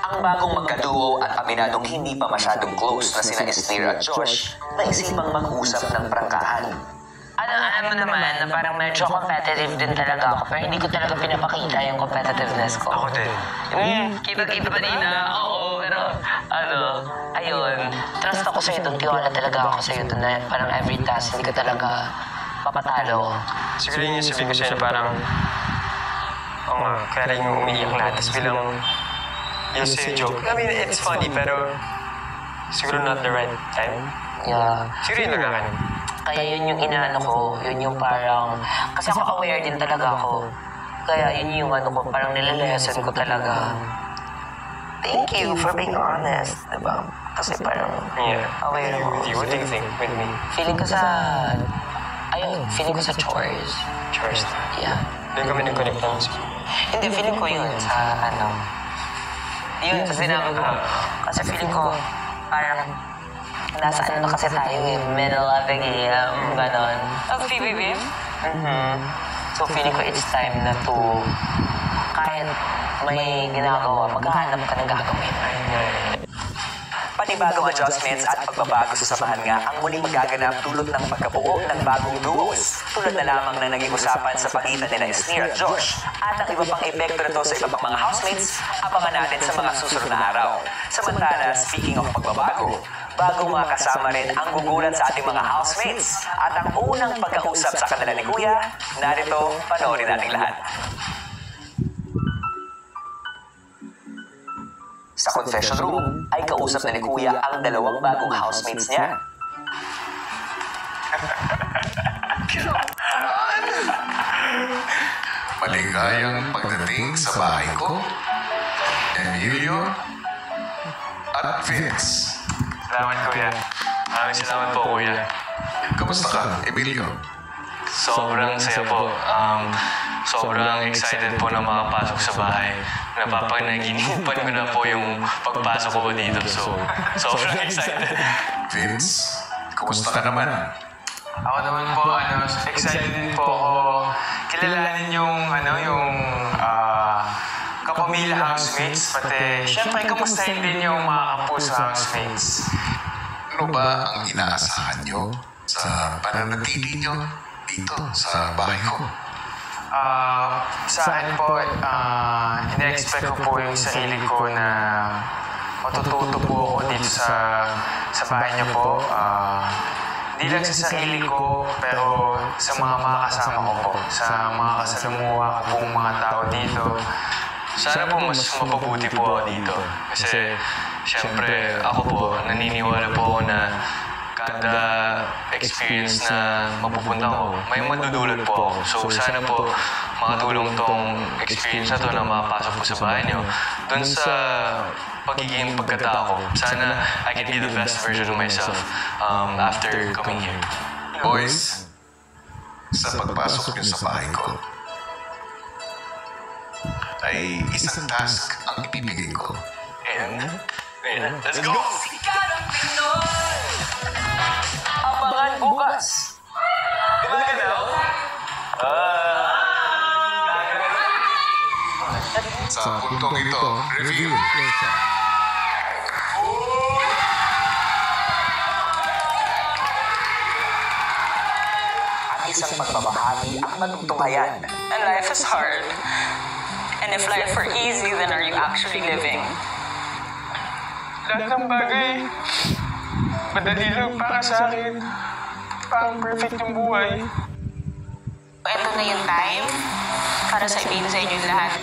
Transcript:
Ang bagong magkaduo at aminadong hindi pa masyadong close na sina Esnir at Josh, naisipang mag-usap ng prangkahan. Alam mo naman na parang medyo competitive din talaga ako, pero hindi ko talaga pinapakita yung competitiveness ko. Ako din. Kita-kita kanina, oo, pero ayun, trust ako sa'yo doon, tiwala talaga ako sa'yo doon na parang every task, hindi ka talaga papatalo. Siguro yun yung sabihin ko sa'yo na parang, kaya rin yung umiiyak lahat, tapos bilang, yung sa'yo joke. I mean, it's funny, pero siguro not the right time. Yeah. Siguro yun lang akin. Kaya yun yung inaano ko, yun yung parang, kasi ako aware din talaga ako. Kaya yun yung parang nilalesson ko talaga. Thank you for being honest, diba? Kasi parang aware ako. What do you think with me? Feeling ko sa chores. Chores? Yeah. Doon kami nag-connect naman sa... Hindi, feeling ko yun sa yun, sa sinabi ko. Kasi feeling ko, parang, nasa na kasi tayo middle of the game, ganon. Of PBB? So feeling ko it's time na to, kahit may ginagawa, maghahanap ka ng gagawin. Panibagong adjustments at pagbabago sa samahan nga ang muling magaganap dulot ng pagkabuo ng bagong duos. Tulad na lamang ng naging usapan sa pagitan nila Esnir at Josh at ang iba pang epekto nito sa iba pang mga housemates, abangan natin sa mga susunod na araw. Samantala, speaking of pagbabago, bago makasama rin ang gugulat sa ating mga housemates at ang unang pagkausap sa kanila ni Kuya, narito, panoorin nating lahat. Sa confession room ay kausap na ni Kuya ang dalawang bagong housemates niya. Maligayang pagdating sa bahay ko, Emilio at Vince. Salamat, Kuya. Maraming salamat po, Kuya. Kamusta ka, Emilio? Sobrang saya po. Sobrang excited po na makapasok sa bahay. Napapanaginipan ko na po yung pagpasok ko dito. So, sobrang excited. Vince, kamusta ka naman? Ako naman po, excited din po ako. Kilalanin yung kapamilya housemates, pati syempre kamustahin din yung mga apo sa housemates. Ano ba ang inaasahan nyo sa pananatili nyo dito sa bahay ko? Sa akin po, ina-expect ko po yung sarili ko na matututo po ako dito sa bahay niyo po. Hindi lang sa sarili ko, pero sa mga makakasama ko po, sa mga kasalamuha ko pong mga tao dito. Sana po mas mapabuti po ako dito. Kasi, syempre, ako po, naniniwala po ako na kada experience na mapupunta ko, may madudulot po ako. So, sana po makatulong tong experience na to na makapasok ko sa bahay niyo. Doon sa pagiging pagkatao ko, sana I can be the best version of myself after coming here. Boys, sa pagpasok niyo sa bahay ko, ay isang task ang ibibigay ko. And let's go! Abangan bukas! Sa puntong ito, review. At isang pagbabahagi ang matutunghayan. And life is hard. And if life were easy, then are you actually living? Lahat ng bagay, madali lang para sa akin. Parang perfect yung buhay. Ito na yung time para sabihin sa inyo lahat.